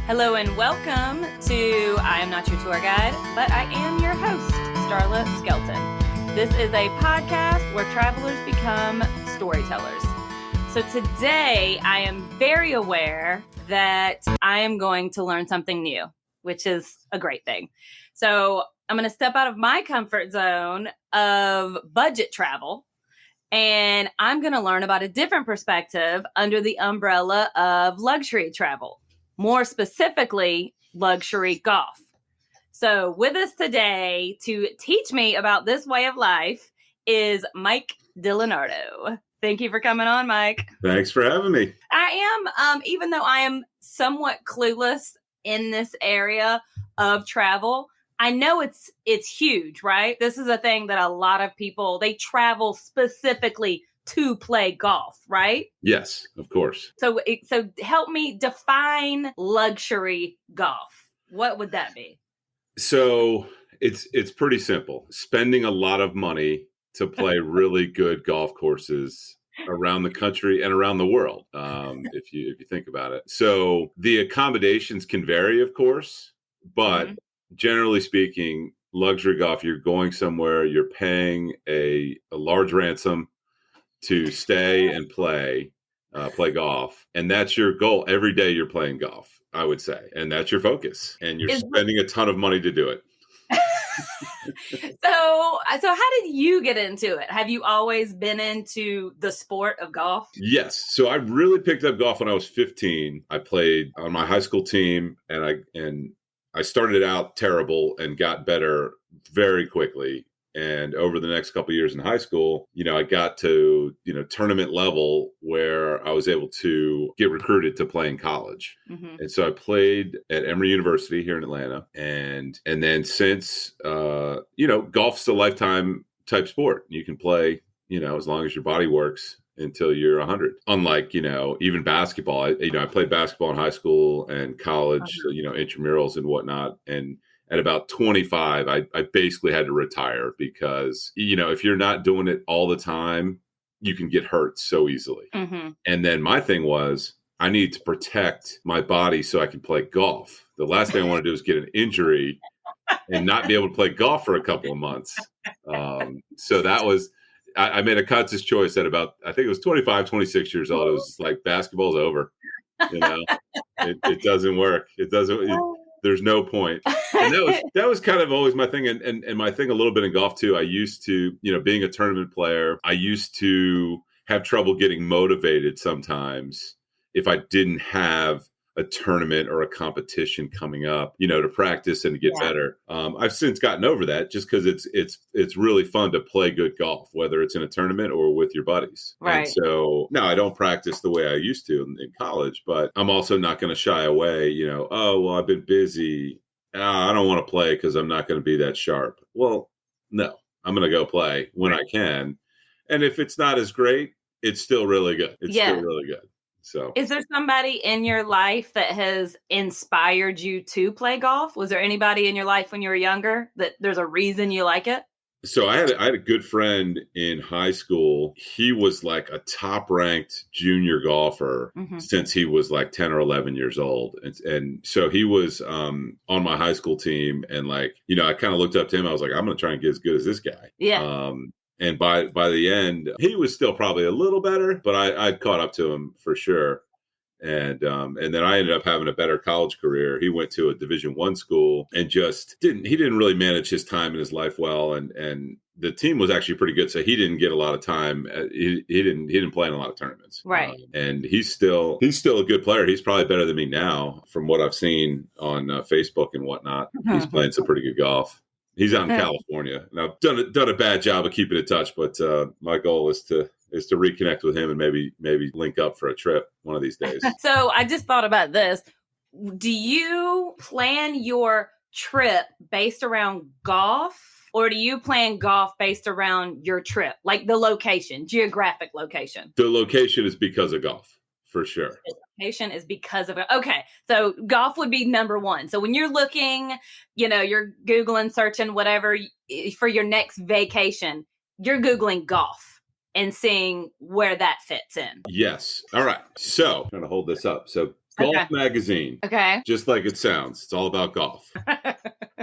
Hello and welcome to I Am Not Your Tour Guide, but I am your host, Starla Skelton. This is a podcast where travelers become storytellers. So today I am very aware that I am going to learn something new, which is a great thing. So I'm going to step out of my comfort zone of budget travel, and I'm going to learn about a different perspective under the umbrella of luxury travel. More specifically, luxury golf. So with us today to teach me about this way of life is Mike DiLonardo. Thank you for coming on, Mike. Thanks for having me. I am, even though I am somewhat clueless in this area of travel, I know it's huge, right? This is a thing that a lot of people, they travel specifically to play golf, right? Yes, of course. So help me define luxury golf. What would that be? So it's pretty simple. Spending a lot of money to play really good golf courses around the country and around the world, if you think about it. So the accommodations can vary, of course, but generally speaking, luxury golf, you're going somewhere, you're paying a large ransom to stay and play golf. And that's your goal. Every day you're playing golf, I would say. And that's your focus. And you're spending a ton of money to do it. So how did you get into it? Have you always been into the sport of golf? Yes. So I really picked up golf when I was 15. I played on my high school team, and I started out terrible and got better very quickly. And over the next couple of years in high school, I got to, tournament level where I was able to get recruited to play in college. Mm-hmm. And so I played at Emory University here in Atlanta. And then since, golf's a lifetime type sport. You can play, as long as your body works until you're 100. Unlike, even basketball. I played basketball in high school and college, intramurals and whatnot. And at about 25, I basically had to retire because, if you're not doing it all the time, you can get hurt so easily. Mm-hmm. And then my thing was, I need to protect my body so I can play golf. The last thing I want to do is get an injury and not be able to play golf for a couple of months. So that was, I made a conscious choice at about, I think it was 25, 26 years old. It was like, basketball's over. It doesn't work. There's no point. And that was kind of always my thing. And my thing a little bit in golf too. I used to, being a tournament player, I used to have trouble getting motivated sometimes if I didn't have a tournament or a competition coming up, to practice and to get better. I've since gotten over that just because it's really fun to play good golf, whether it's in a tournament or with your buddies. Right. And so now I don't practice the way I used to in college, but I'm also not going to shy away, I've been busy. I don't want to play because I'm not going to be that sharp. Well, no, I'm going to go play when I can. And if it's not as great, it's still really good. It's still really good. So, is there somebody in your life that has inspired you to play golf? Was there anybody in your life when you were younger that there's a reason you like it? So I had a good friend in high school. He was like a top ranked junior golfer since he was like 10 or 11 years old. And so he was on my high school team. And I kind of looked up to him. I was like, I'm going to try and get as good as this guy. Yeah. And by the end, he was still probably a little better, but I'd caught up to him for sure. And then I ended up having a better college career. He went to a Division I school and he didn't really manage his time in his life well. And the team was actually pretty good. So he didn't get a lot of time. He didn't play in a lot of tournaments. Right. And he's still a good player. He's probably better than me now from what I've seen on Facebook and whatnot. He's playing some pretty good golf. He's out in California, and I've done a bad job of keeping in touch. But my goal is to reconnect with him and maybe link up for a trip one of these days. So I just thought about this. Do you plan your trip based around golf, or do you plan golf based around your trip, like the location, geographic location? The location is because of golf. For sure. Location is because of it. Okay. So golf would be number one. So when you're looking, you're Googling, searching, whatever for your next vacation, you're Googling golf and seeing where that fits in. Yes. All right. So I'm going to hold this up. So Golf magazine. Okay. Just like it sounds. It's all about golf.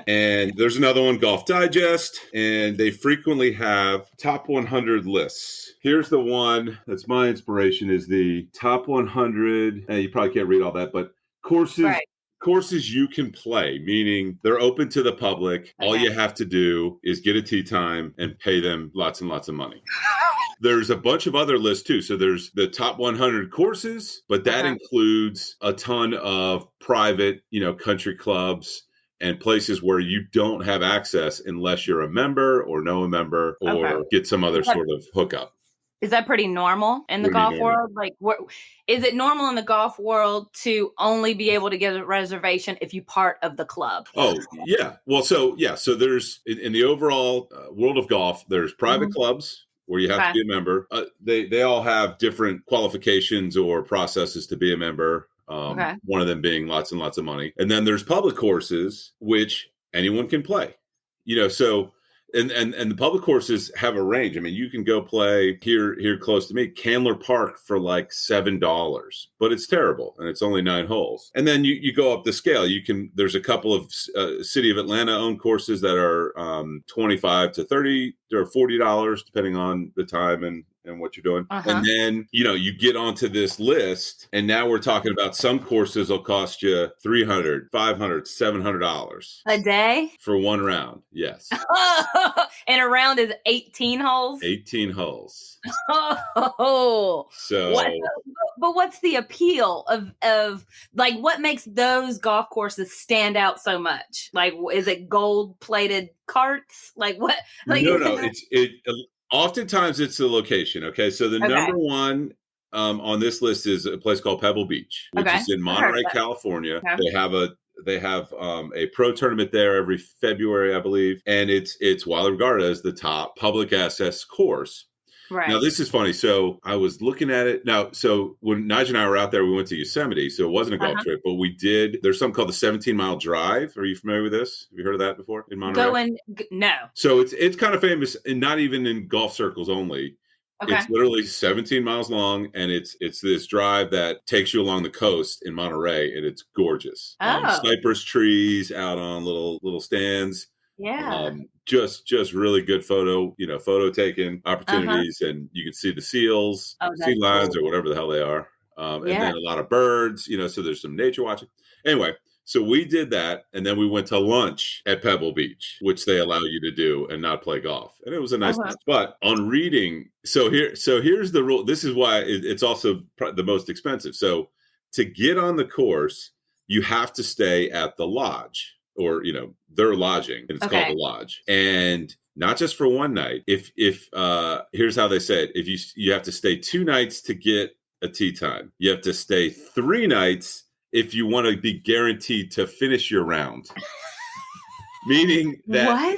And there's another one, Golf Digest, and they frequently have top 100 lists. Here's the one that's my inspiration is the top 100. You probably can't read all that, but courses you can play, meaning they're open to the public. All you have to do is get a tee time and pay them lots and lots of money. There's a bunch of other lists too. So there's the top 100 courses, but that includes a ton of private, country clubs and places where you don't have access unless you're a member or know a member or get some other sort of hookup. Is that pretty normal in the golf world? Like, is it normal in the golf world to only be able to get a reservation if you're part of the club? Oh, yeah. Well, so there's in the overall world of golf, there's private clubs where you have to be a member. They all have different qualifications or processes to be a member. One of them being lots and lots of money. And then there's public courses, which anyone can play, so, and the public courses have a range. I mean, you can go play here close to me, Candler Park for like $7, but it's terrible. And it's only 9 holes. And then you go up the scale. There's a couple of City of Atlanta owned courses that are $25 to $30 or $40, depending on the time and what you're doing. And then, you get onto this list, and now we're talking about some courses will cost you $300, $500, $700 a day for one round. Yes. And a round is 18 holes. 18 holes. Oh, so. But what's the appeal of like what makes those golf courses stand out so much? Like, is it gold plated carts? Like what? Like, no. Oftentimes it's the location. Okay. So the number one on this list is a place called Pebble Beach, which is in Monterey, California. Okay. They have a pro tournament there every February, I believe. And it's widely regarded as the top public access course. Right. Now, this is funny. So I was looking at it. Now, so when Nigel and I were out there, we went to Yosemite. So it wasn't a golf trip, but there's something called the 17-mile drive. Are you familiar with this? Have you heard of that before in Monterey? No. So it's kind of famous, and not even in golf circles only. Okay. It's literally 17 miles long, and it's this drive that takes you along the coast in Monterey, and it's gorgeous. Cypress trees out on little stands. Yeah. Just really good photo taking opportunities, and you can see the seals, sea lions, or whatever the hell they are. And then a lot of birds, so there's some nature watching. Anyway, so we did that, and then we went to lunch at Pebble Beach, which they allow you to do and not play golf. And it was a nice lunch. But on reading, so here's the rule. This is why it's also the most expensive. So to get on the course, you have to stay at the lodge. Or, their lodging, and it's called the lodge. And not just for one night. If here's how they say it. If you have to stay 2 nights to get a tee time. You have to stay 3 nights if you want to be guaranteed to finish your round. Meaning that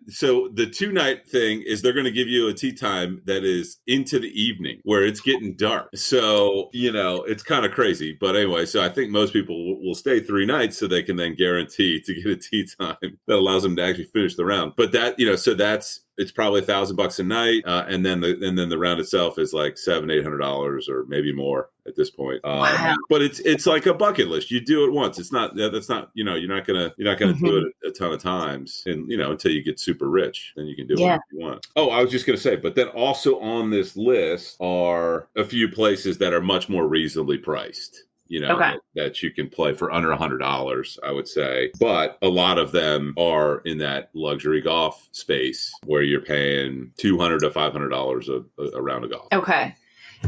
so the 2-night thing is they're going to give you a tee time that is into the evening where it's getting dark. So, it's kind of crazy. But anyway, so I think most people will stay 3 nights so they can then guarantee to get a tee time that allows them to actually finish the round. But that, so it's probably $1,000 a night. And then the round itself is like $700-800 or maybe more at this point. Wow. But it's like a bucket list. You do it once. It's not, that's not, you're not going to do it a ton of times and, until you get super rich, then you can do whatever you want. Oh, I was just going to say, but then also on this list are a few places that are much more reasonably priced. That you can play for under $100, I would say. But a lot of them are in that luxury golf space where you're paying $200 to $500 a round of golf. Okay.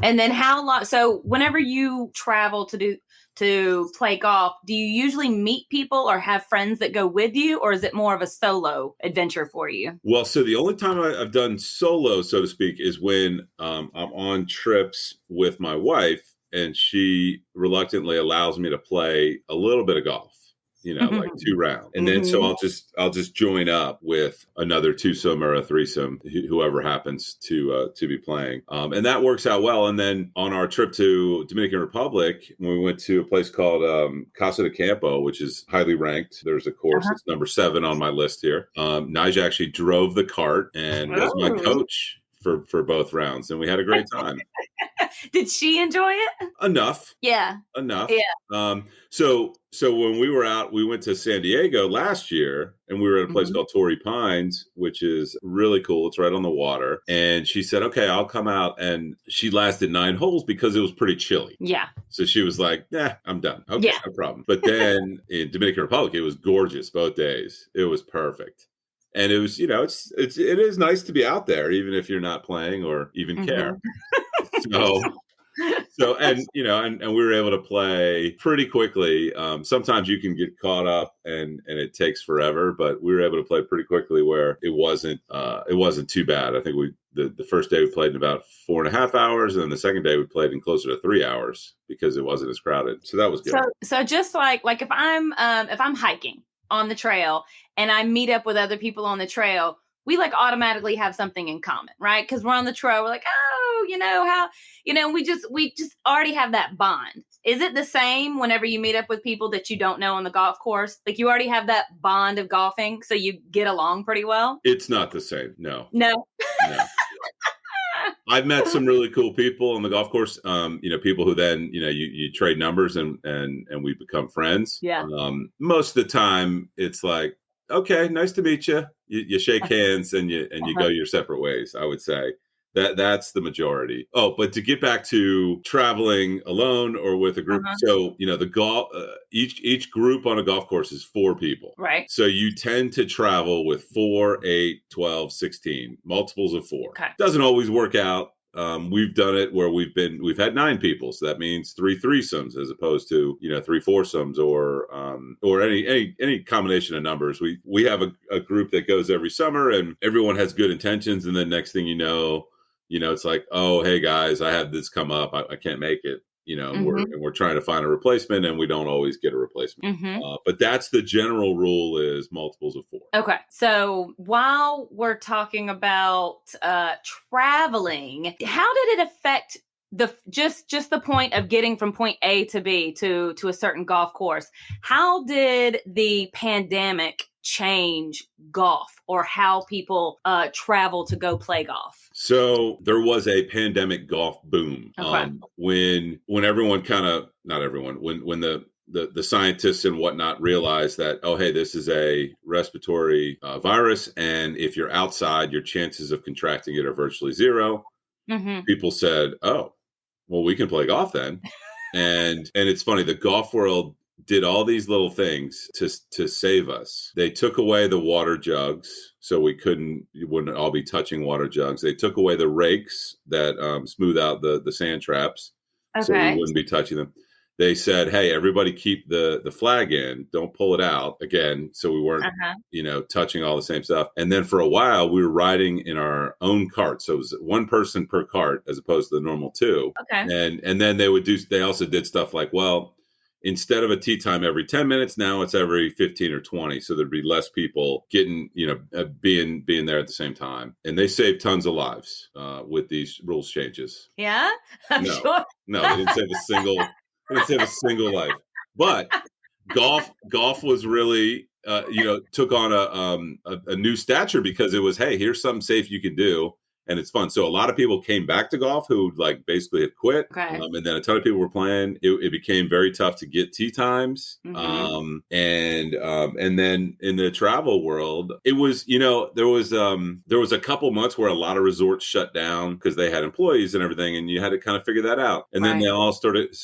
And then how long? So whenever you travel to play golf, do you usually meet people or have friends that go with you, or is it more of a solo adventure for you? Well, so the only time I've done solo, so to speak, is when I'm on trips with my wife. And she reluctantly allows me to play a little bit of golf, like 2 rounds. And then so I'll just join up with another twosome or a threesome, whoever happens to be playing. And that works out well. And then on our trip to Dominican Republic, when we went to a place called Casa de Campo, which is highly ranked. There's a course that's number 7 on my list here. Nigel actually drove the cart and was my coach for both rounds, and we had a great time. Did she enjoy it? Enough. Yeah. Enough. Yeah. So when we were out, we went to San Diego last year, and we were at a place called Torrey Pines, which is really cool. It's right on the water. And she said, "Okay, I'll come out." And she lasted 9 holes because it was pretty chilly. Yeah. So she was like, "Nah, I'm done." Okay, no problem. But then in Dominican Republic, it was gorgeous both days. It was perfect. And it was, it is nice to be out there, even if you're not playing or even care. And we were able to play pretty quickly. Sometimes you can get caught up and it takes forever, but we were able to play pretty quickly where it wasn't too bad. I think the first day we played in about 4.5 hours, and then the second day we played in closer to 3 hours because it wasn't as crowded. So that was good. So just like if I'm hiking on the trail and I meet up with other people on the trail, we like automatically have something in common, right? Because we're on the trail, we're like, we just already have that bond. Is it the same whenever you meet up with people that you don't know on the golf course? Like you already have that bond of golfing, so you get along pretty well? It's not the same. No. I've met some really cool people on the golf course. People who then, you trade numbers and we become friends. Yeah. Most of the time it's like, okay, nice to meet you. You shake hands and you go your separate ways. I would say that's the majority. Oh, but to get back to traveling alone or with a group. So, the golf, each group on a golf course is 4 people. Right. So you tend to travel with 4, 8, 12, 16, multiples of 4. Okay. Doesn't always work out. We've done it where we've had 9 people. So that means 3 threesomes as opposed to, 3 foursomes or any combination of numbers. We have a group that goes every summer and everyone has good intentions. And then next thing you know, it's like, oh, hey guys, I had this come up. I can't make it, and we're trying to find a replacement and we don't always get a replacement. But that's the general rule is multiples of 4. Okay. So while we're talking about traveling, how did it affect just the point of getting from point A to B to a certain golf course? How did the pandemic change golf or how people travel to go play golf? So there was a pandemic golf boom. Okay. When everyone not everyone, when the scientists and whatnot realized that, oh, hey, this is a respiratory virus. And if you're outside, your chances of contracting it are virtually 0. People said, oh, well, we can play golf then. and it's funny, the golf world did all these little things to save us. They took away the water jugs, so we wouldn't all be touching water jugs. They took away the rakes that smooth out the sand traps, so we wouldn't be touching them. They said, hey, everybody keep the flag in, don't pull it out again. So we weren't, touching all the same stuff. And then for a while we were riding in our own cart. So it was 1 person per cart as opposed to the normal 2. Okay. And then they also did stuff like, well, instead of a tee time every 10 minutes, now it's every 15 or 20. So there'd be less people getting, being there at the same time. And they saved tons of lives with these rules changes. Yeah, I'm sure. No, they didn't save a single life. But golf was really, took on a new stature because it was, hey, here's something safe you can do. And it's fun. So a lot of people came back to golf who like basically had quit. Okay. And then a ton of people were playing. It became very tough to get tee times. And then in the travel world, it was, there was a couple months where a lot of resorts shut down because they had employees and everything. And you had to kind of figure that out. And then they all started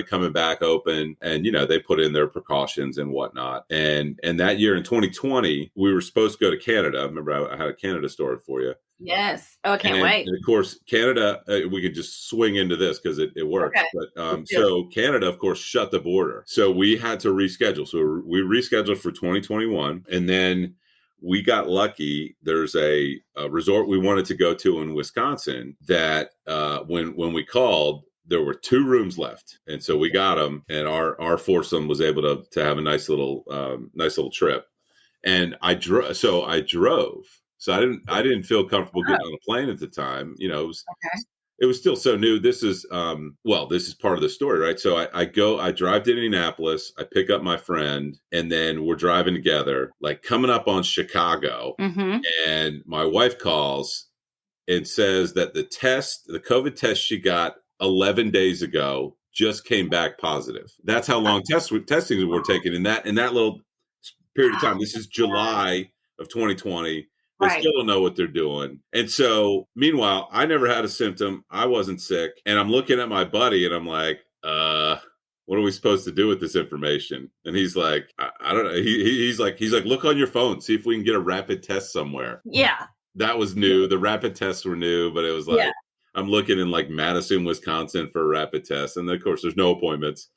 coming back open and, they put in their precautions and whatnot. And that year in 2020, we were supposed to go to Canada. Remember, I had a Canada story for you. Yes. Oh, I can't wait. And of course, Canada, we could just swing into this because it works. Okay. But so Canada, of course, shut the border. So we had to reschedule. So we rescheduled for 2021. And then we got lucky. There's a resort we wanted to go to in Wisconsin that when we called, there were 2 rooms left. And so we got them. And our foursome was able to have a nice little trip. And I drove. So I didn't feel comfortable getting on a plane at the time. It was still so new. This is this is part of the story, right? So I drive to Indianapolis, I pick up my friend, and then we're driving together, like coming up on Chicago. And my wife calls and says that the COVID test she got 11 days ago, just came back positive. That's how long testing were taken in that little period of time. This is July of 2020. They Right. still don't know what they're doing. And so, meanwhile, I never had a symptom. I wasn't sick. And I'm looking at my buddy and I'm like, what are we supposed to do with this information? And he's like, I don't know. He's like, look on your phone, see if we can get a rapid test somewhere. Yeah. That was new. The rapid tests were new, but it was like, I'm looking in like Madison, Wisconsin for a rapid test. And then, of course, there's no appointments.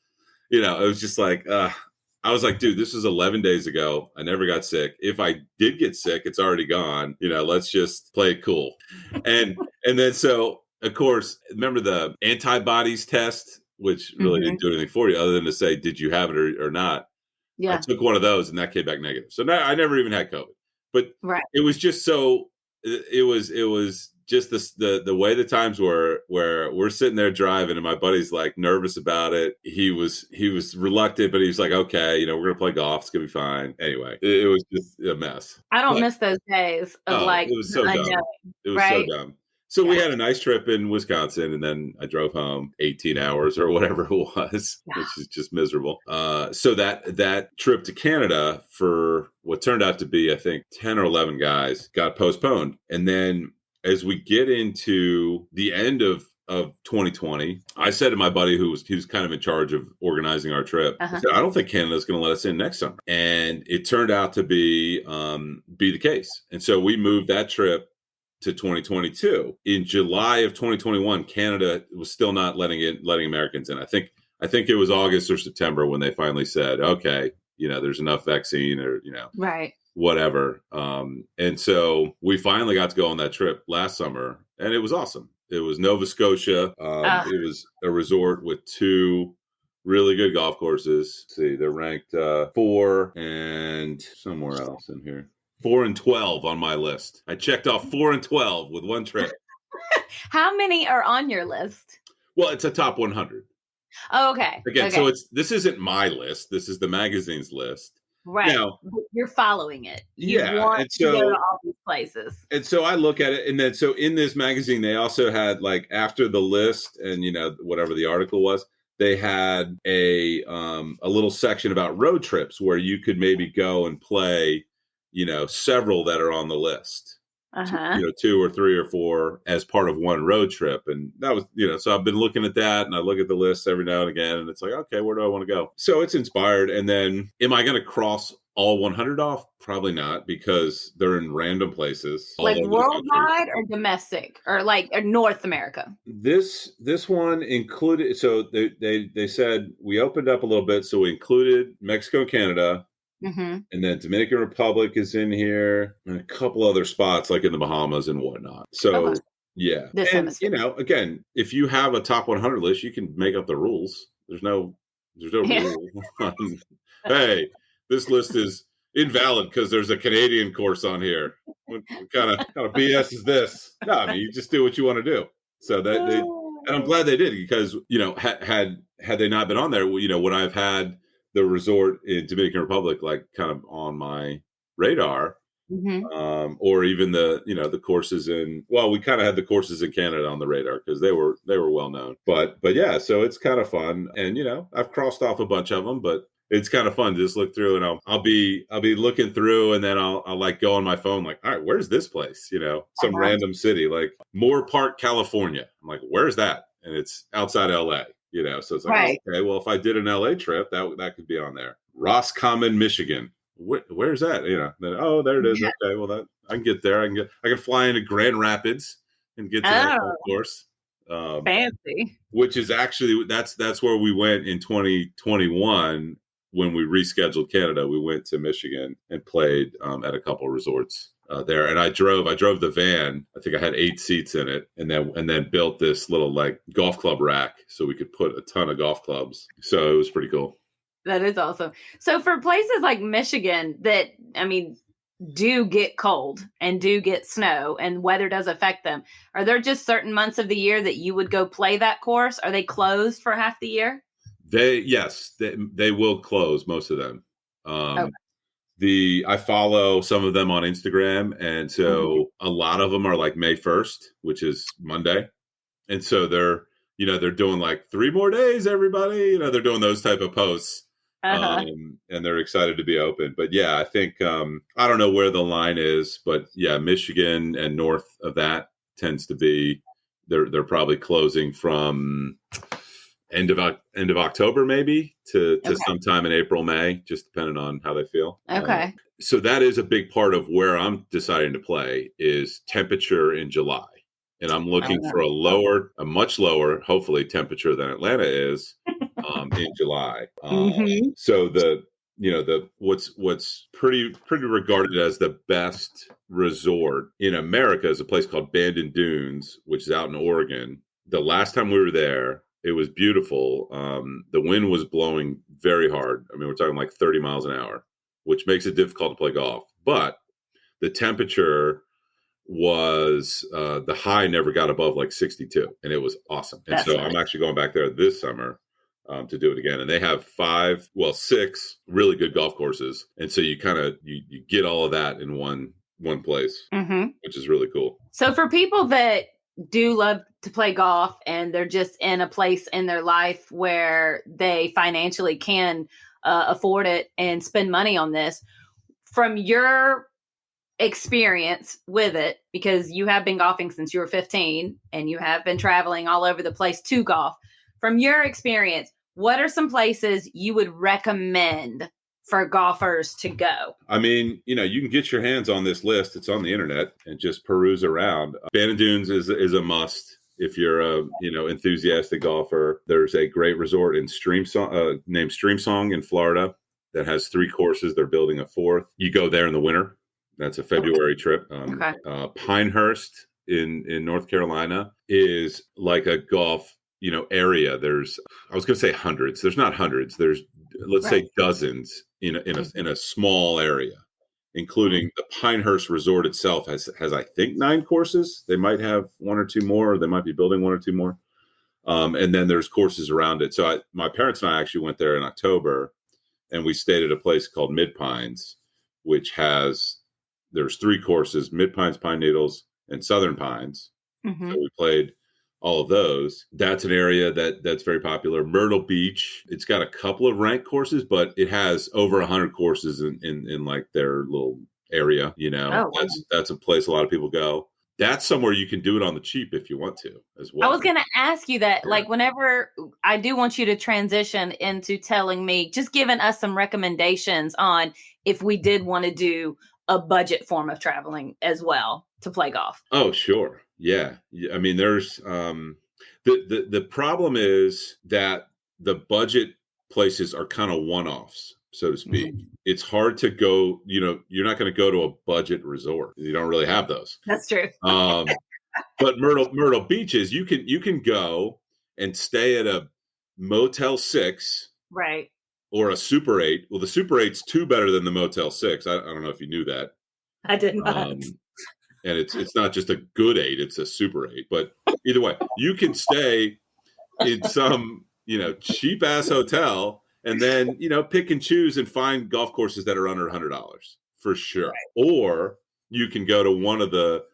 It was just like, I was like, dude, this was 11 days ago. I never got sick. If I did get sick, it's already gone. Let's just play it cool. And then, so, of course, remember the antibodies test, which really didn't do anything for you other than to say, did you have it or not? Yeah. I took one of those and that came back negative. So now I never even had COVID. But it was just so, it was just the way the times were where we're sitting there driving and my buddy's like nervous about it. He was reluctant, but he was like, okay, we're gonna play golf, it's gonna be fine. Anyway, it was just a mess. I don't miss those days of it was so dumb. It was so dumb. So we had a nice trip in Wisconsin, and then I drove home 18 hours or whatever it was, which is just miserable. So that trip to Canada for what turned out to be, I think, 10 or 11 guys got postponed. And then as we get into the end of 2020, I said to my buddy he was kind of in charge of organizing our trip, I said, I don't think Canada's going to let us in next summer. And it turned out to be the case. And so we moved that trip to 2022. In July of 2021, Canada was still not letting Americans in. I think it was August or September when they finally said, okay, there's enough vaccine or, whatever. And so we finally got to go on that trip last summer and it was awesome. It was Nova Scotia. It was a resort with 2 really good golf courses. Let's see, they're ranked 4 and somewhere else in here. 4 and 12 on my list. I checked off 4 and 12 with one trip. How many are on your list? Well, it's a top 100. Oh, okay. Again, so this isn't my list. This is the magazine's list. Right. Now, you're following it. You want to go to all these places. And so I look at it, and then so in this magazine, they also had like after the list and whatever the article was, they had a little section about road trips where you could maybe go and play several that are on the list, 2 or 3 or 4 as part of one road trip. And that was, so I've been looking at that and I look at the list every now and again and it's like, okay, where do I want to go? So it's inspired. And then am I going to cross all 100 off? Probably not, because they're in random places. Like worldwide or domestic or or North America? This one included, so they said we opened up a little bit. So we included Mexico and Canada. And then Dominican Republic is in here and a couple other spots like in the Bahamas and whatnot. So, yeah. And, again, if you have a top 100 list, you can make up the rules. There's no rule. Hey, this list is invalid because there's a Canadian course on here. What kind of BS is this? No, I mean, you just do what you want to do. So and I'm glad they did because, had they not been on there, would I have had the resort in Dominican Republic, like kind of on my radar, or even the courses we kind of had the courses in Canada on the radar because they were well known, but yeah, so it's kind of fun. And, I've crossed off a bunch of them, but it's kind of fun to just look through and I'll be looking through and then I'll like go on my phone, like, all right, where's this place? Some random city, like Moore Park, California. I'm like, where's that? And it's outside LA. So it's like, okay, well, if I did an LA trip, that could be on there. Roscommon, Michigan. Where's that? Then, oh, there it is. Yeah. Okay, well, I can get there. I can fly into Grand Rapids and get to that course. Fancy. Which is actually that's where we went in 2021 when we rescheduled Canada. We went to Michigan and played at a couple of resorts. There, and I drove the van. I think I had 8 seats in it, and then built this little like golf club rack so we could put a ton of golf clubs. So it was pretty cool. That is awesome. So for places like Michigan that, do get cold and do get snow and weather does affect them, are there just certain months of the year that you would go play that course? Are they closed for half the year? They will close, most of them. I follow some of them on Instagram, and so a lot of them are like May 1st, which is Monday. And so they're they're doing like 3 more days, everybody. They're doing those type of posts. Uh-huh. And they're excited to be open. But yeah, I think I don't know where the line is, but yeah, Michigan and north of that tends to be they're probably closing from end of October maybe to sometime in April, May, just depending on how they feel. Okay. So that is a big part of where I'm deciding to play is temperature in July. And I'm looking for a much lower, hopefully, temperature than Atlanta is in July. So what's pretty regarded as the best resort in America is a place called Bandon Dunes, which is out in Oregon. The last time we were there, it was beautiful. The wind was blowing very hard. I mean, we're talking like 30 miles an hour, which makes it difficult to play golf. But the temperature was the high never got above like 62, and it was awesome. And so I'm actually going back there this summer to do it again. And they have 6 really good golf courses, and so you kind of you get all of that in one place, which is really cool. So for people that do love to play golf and they're just in a place in their life where they financially can afford it and spend money on this, from your experience with it, because you have been golfing since you were 15 and you have been traveling all over the place to golf, from your experience, what are some places you would recommend for golfers to go? I mean, you can get your hands on this list. It's on the internet and just peruse around. Bandon Dunes is a must if you're a enthusiastic golfer. There's a great resort in named Streamsong in Florida that has 3 courses. They're building a 4th. You go there in the winter. That's a February trip. Pinehurst in North Carolina is like a golf area. There's, I was going to say hundreds. There's not hundreds. There's, let's say, dozens in a small area, including the Pinehurst Resort itself has I think 9 courses. They might have 1 or 2 more. Or they might be building 1 or 2 more. And then there's courses around it. So my parents and I actually went there in October, and we stayed at a place called Mid Pines, which there's 3 courses: Mid Pines, Pine Needles, and Southern Pines. So we played all of those. That's an area that's very popular. Myrtle Beach, it's got a couple of ranked courses, but it has over 100 courses in like their little area. That's a place a lot of people go. That's somewhere you can do it on the cheap if you want to as well. I was going to ask you that, like, whenever I do want you to transition into telling me, just giving us some recommendations on if we did want to do a budget form of traveling as well to play golf. Oh, sure. Yeah. I mean, there's the problem is that the budget places are kind of one-offs, so to speak. It's hard to go, you're not going to go to a budget resort. You don't really have those. That's true. But Myrtle Beaches, you can go and stay at a Motel 6. Right. Or a Super 8. Well, the Super 8's 2 better than the Motel 6. I don't know if you knew that. I did not. And it's not just a good 8, it's a Super 8. But either way, you can stay in some, cheap ass hotel and then, pick and choose and find golf courses that are under $100 for sure. Right. Or you can go to one of the,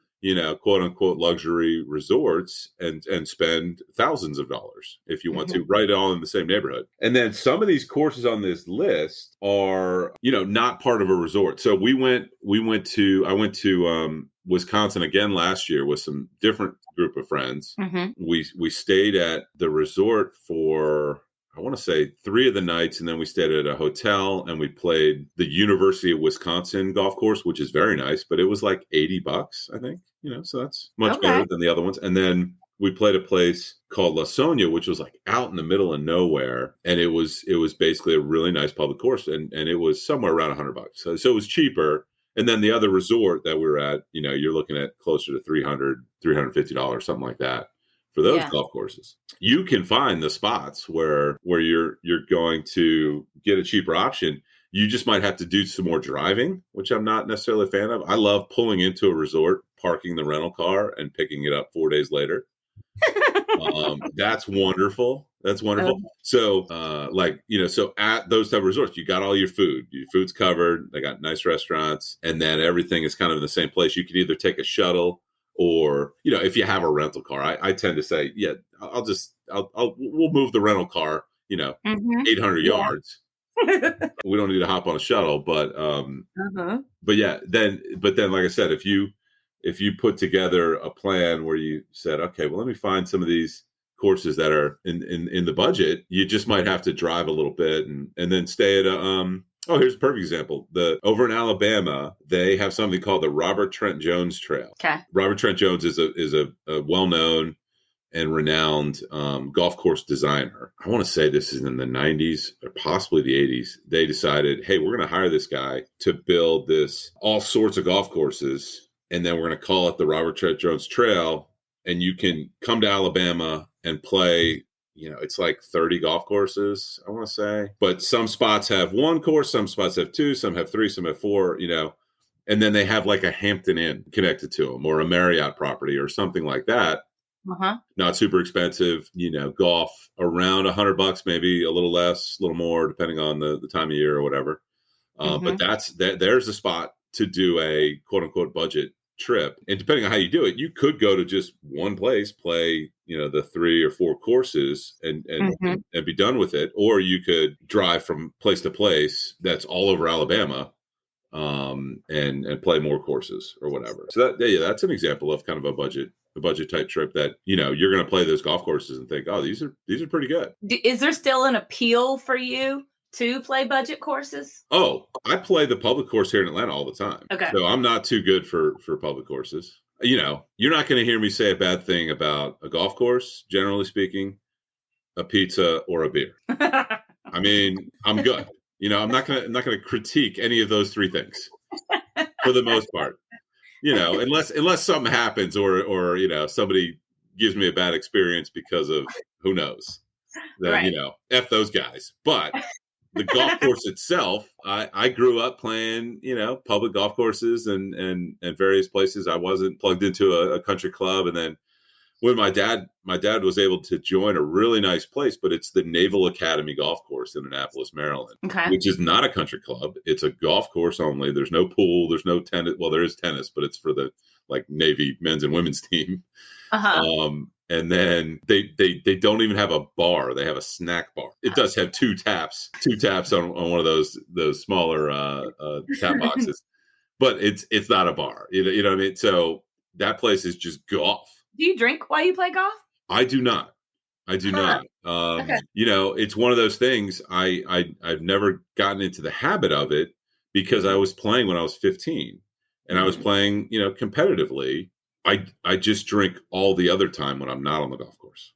quote unquote luxury resorts and spend thousands of dollars if you want to, right all in the same neighborhood. And then some of these courses on this list are, not part of a resort. So I went to Wisconsin again last year with some different group of friends. We stayed at the resort for, I want to say 3 of the nights, and then we stayed at a hotel and we played the University of Wisconsin golf course, which is very nice, but it was like $80, I think, so that's much better than the other ones. And then we played a place called La Sonia, which was like out in the middle of nowhere. And it was basically a really nice public course. And it was somewhere around $100. So it was cheaper. And then the other resort that we were at, you're looking at closer to $300, $350, something like that. For those golf courses, you can find the spots where you're going to get a cheaper option. You just might have to do some more driving, which I'm not necessarily a fan of. I love pulling into a resort, parking the rental car, and picking it up 4 days later. That's wonderful. That's wonderful. So, so at those type of resorts, you got all your food. Your food's covered. They got nice restaurants, and then everything is kind of in the same place. You can either take a shuttle. Or, if you have a rental car, I tend to say, I'll just we'll move the rental car, 800 Yeah. yards. We don't need to hop on a shuttle, but yeah, but then, like I said, if you put together a plan where you said, okay, well, let me find some of these courses that are in the budget, you just might have to drive a little bit and then stay at here's a perfect example. Over in Alabama, they have something called the Robert Trent Jones Trail. Okay. Robert Trent Jones is a well-known and renowned golf course designer. I want to say this is in the 90s or possibly the 80s. They decided, hey, we're going to hire this guy to build all sorts of golf courses, and then we're going to call it the Robert Trent Jones Trail, and you can come to Alabama and play. It's like 30 golf courses, I want to say. But some spots have one course, some spots have two, some have three, some have four, and then they have like a Hampton Inn connected to them or a Marriott property or something like that. Not super expensive, golf around $100, maybe a little less, a little more, depending on the time of year or whatever. But there's a spot to do a quote unquote budget trip. And depending on how you do it, you could go to just one place, play, the 3 or 4 courses and be done with it. Or you could drive from place to place that's all over Alabama and play more courses or whatever. So that's an example of kind of a budget type trip that, you're going to play those golf courses and think, oh, these are pretty good. Is there still an appeal for you to play budget courses? Oh, I play the public course here in Atlanta all the time. Okay. So I'm not too good for public courses. You're not going to hear me say a bad thing about a golf course, generally speaking, a pizza or a beer. I mean, I'm good. I'm not gonna critique any of those 3 things for the most part. Unless something happens or somebody gives me a bad experience because of who knows. Then right. F those guys. But the golf course itself, I grew up playing, public golf courses and various places. I wasn't plugged into a country club, and then when my dad was able to join a really nice place, but it's the Naval Academy Golf Course in Annapolis, Maryland, which is not a country club. It's a golf course only. There's no pool. There's no tennis. Well, there is tennis, but it's for the Navy men's and women's team. And then they don't even have a bar. They have a snack bar. It does have two taps on one of those smaller tap boxes, but it's not a bar. You know what I mean? So that place is just golf. Do you drink while you play golf? I do not. Okay. It's one of those things. I've never gotten into the habit of it because I was playing when I was 15 and I was playing, competitively. I just drink all the other time when I'm not on the golf course.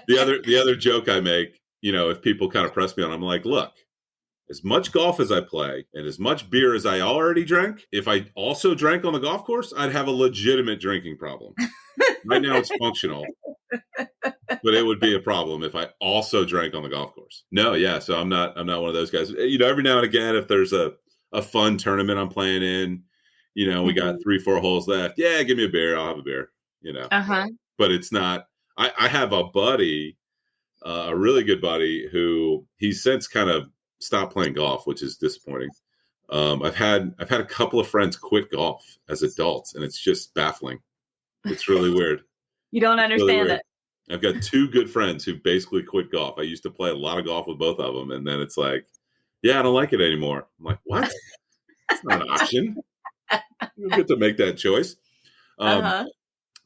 The other joke I make, if people kind of press me on, I'm like, look, as much golf as I play and as much beer as I already drank, if I also drank on the golf course, I'd have a legitimate drinking problem. Right now it's functional, but it would be a problem if I also drank on the golf course. No, yeah. So I'm not one of those guys. Every now and again, if there's a fun tournament I'm playing in, we got 3-4 holes left. Yeah, give me a beer. I'll have a beer, But it's not, I have a buddy, a really good buddy who he's since kind of stopped playing golf, which is disappointing. I've had a couple of friends quit golf as adults, and it's just baffling. It's really weird. You don't understand it. I've got 2 good friends who basically quit golf. I used to play a lot of golf with both of them, and then it's like, yeah, I don't like it anymore. I'm like, what? It's not an option. You don't get to make that choice.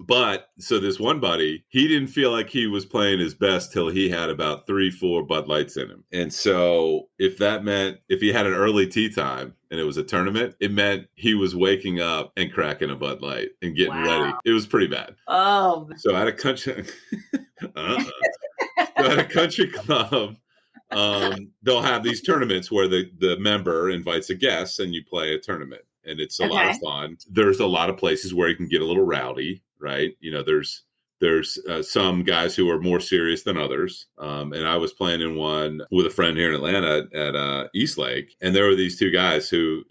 But so this one buddy, he didn't feel like he was playing his best till he had about 3-4 Bud Lights in him. And so if he had an early tee time and it was a tournament, it meant he was waking up and cracking a Bud Light and getting ready. It was pretty bad. Oh. So at a country, club, they'll have these tournaments where the member invites a guest and you play a tournament. And it's a lot of fun. There's a lot of places where you can get a little rowdy, right? There's some guys who are more serious than others. And I was playing in one with a friend here in Atlanta at Eastlake. And there were these 2 guys who,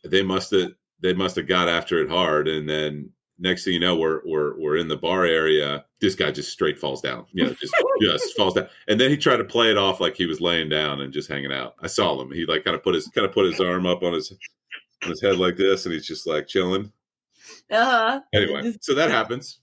they must have got after it hard. And then next thing you know, we're in the bar area. This guy just straight falls down, just falls down. And then he tried to play it off like he was laying down and just hanging out. I saw him. He kind of put his arm up on his head like this, and he's just like chilling. Anyway, so that happens.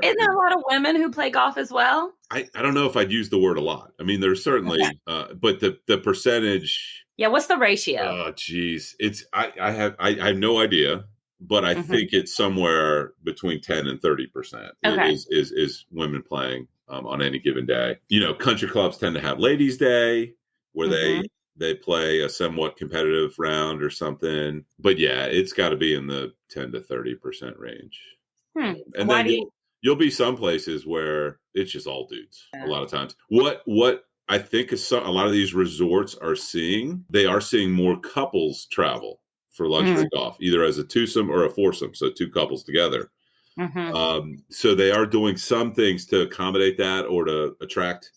Isn't there a lot of women who play golf as well? I don't know if I'd use the word a lot. I mean, there's certainly, but the percentage. Yeah. What's the ratio? Oh, geez, I have no idea, but I think it's somewhere between 10 and 30% is women playing on any given day. Country clubs tend to have ladies' day where they play a somewhat competitive round or something. But yeah, it's got to be in the 10 to 30% range. And Why then you'll be some places where it's just all dudes a lot of times. What I think is a lot of these resorts are seeing, they are seeing more couples travel for luxury golf, either as a twosome or a foursome, so two couples together. So they are doing some things to accommodate that or to attract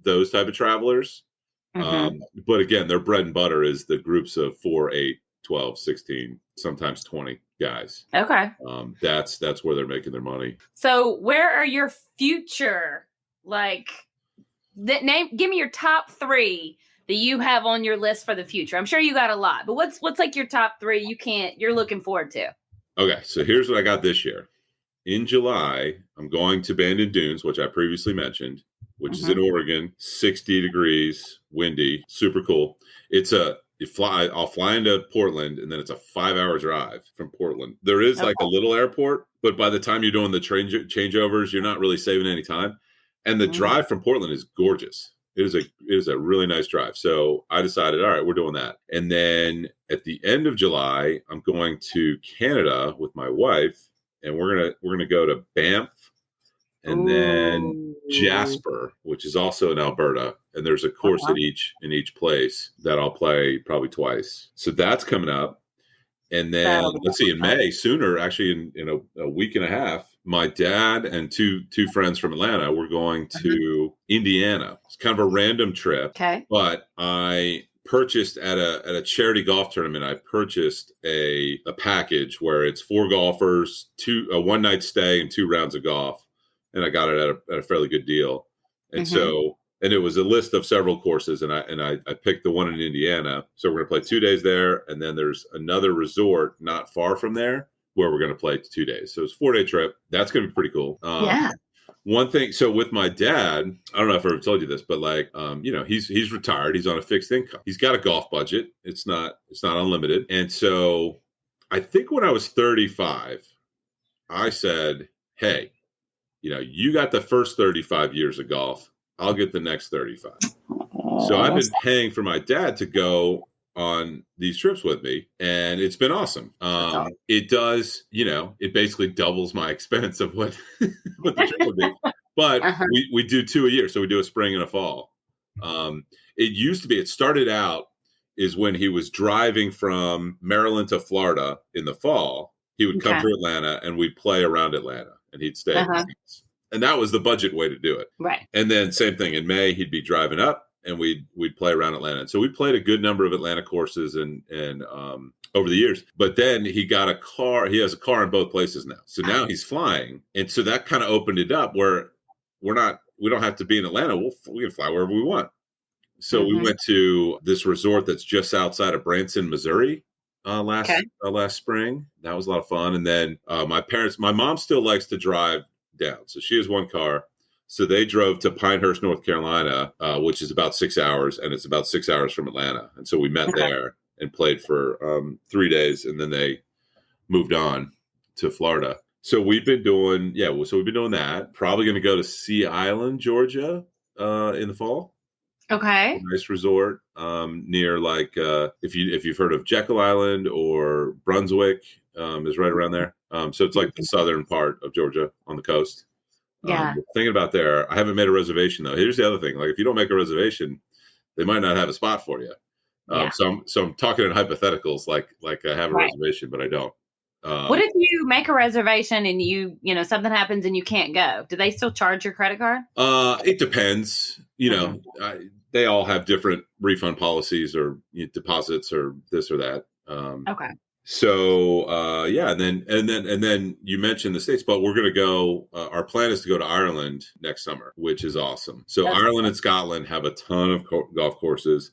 those type of travelers. But again, their bread and butter is the groups of 4, 8, 12, 16, sometimes 20 guys. Okay. That's where they're making their money. So where are your future, give me your top 3 that you have on your list for the future? I'm sure you got a lot, but what's like your top 3 you're looking forward to? Okay. So here's what I got this year. In July, I'm going to Bandon Dunes, which I previously mentioned, which is in Oregon, 60 degrees, windy, super cool. I'll fly into Portland, and then it's a 5-hour drive from Portland. There is like a little airport, but by the time you're doing the changeovers, you're not really saving any time. And the drive from Portland is gorgeous. It is a really nice drive. So I decided, all right, we're doing that. And then at the end of July, I'm going to Canada with my wife, and we're gonna go to Banff, and then Jasper, which is also in Alberta, and there's a course in each place that I'll play probably twice. So that's coming up. And then let's see, in May, sooner, actually in a week and a half, my dad and two friends from Atlanta, we're going to Indiana. It's kind of a random trip. Okay. But I purchased at a charity golf tournament, I purchased a package where it's 4 golfers, a 1-night stay and 2 rounds of golf. And I got it at a fairly good deal. And and it was a list of several courses, and I picked the one in Indiana. So we're going to play 2 days there, and then there's another resort not far from there where we're going to play 2 days. So it's a 4-day trip. That's going to be pretty cool. One thing, so with my dad, I don't know if I ever told you this, but he's retired. He's on a fixed income. He's got a golf budget. It's not unlimited. And so I think when I was 35, I said, hey, you got the first 35 years of golf. I'll get the next 35. So I've been paying for my dad to go on these trips with me, and it's been awesome. It does, it basically doubles my expense of what the trip would be. But we do 2 a year, so we do a spring and a fall. It started out is when he was driving from Maryland to Florida in the fall. He would come to Atlanta, and we'd play around Atlanta, and he'd stay at the house. And that was the budget way to do it. Right. And then same thing in May, he'd be driving up, and we'd play around Atlanta. And so we played a good number of Atlanta courses and over the years. But then he got a car. He has a car in both places now. So now he's flying. And so that kind of opened it up where we don't have to be in Atlanta. We can fly wherever we want. So we went to this resort that's just outside of Branson, Missouri last spring. That was a lot of fun. And then my mom still likes to drive down. So she has one car. So they drove to Pinehurst, North Carolina, which is about 6 hours, and it's about 6 hours from Atlanta. And so we met there and played for 3 days, and then they moved on to Florida. So we've been doing that. Probably going to go to Sea Island, Georgia, in the fall. Okay. A nice resort near if you've heard of Jekyll Island or Brunswick is right around there. So it's like the southern part of Georgia on the coast. Thinking about there, I haven't made a reservation though. Here's the other thing: if you don't make a reservation, they might not have a spot for you. So I'm talking in hypotheticals, like I have a reservation, but I don't. What if you make a reservation and something happens and you can't go? Do they still charge your credit card? It depends. They all have different refund policies or deposits or this or that. Okay. So and then you mentioned the States, but we're going to go. Our plan is to go to Ireland next summer, which is awesome. So Ireland and Scotland have a ton of golf courses.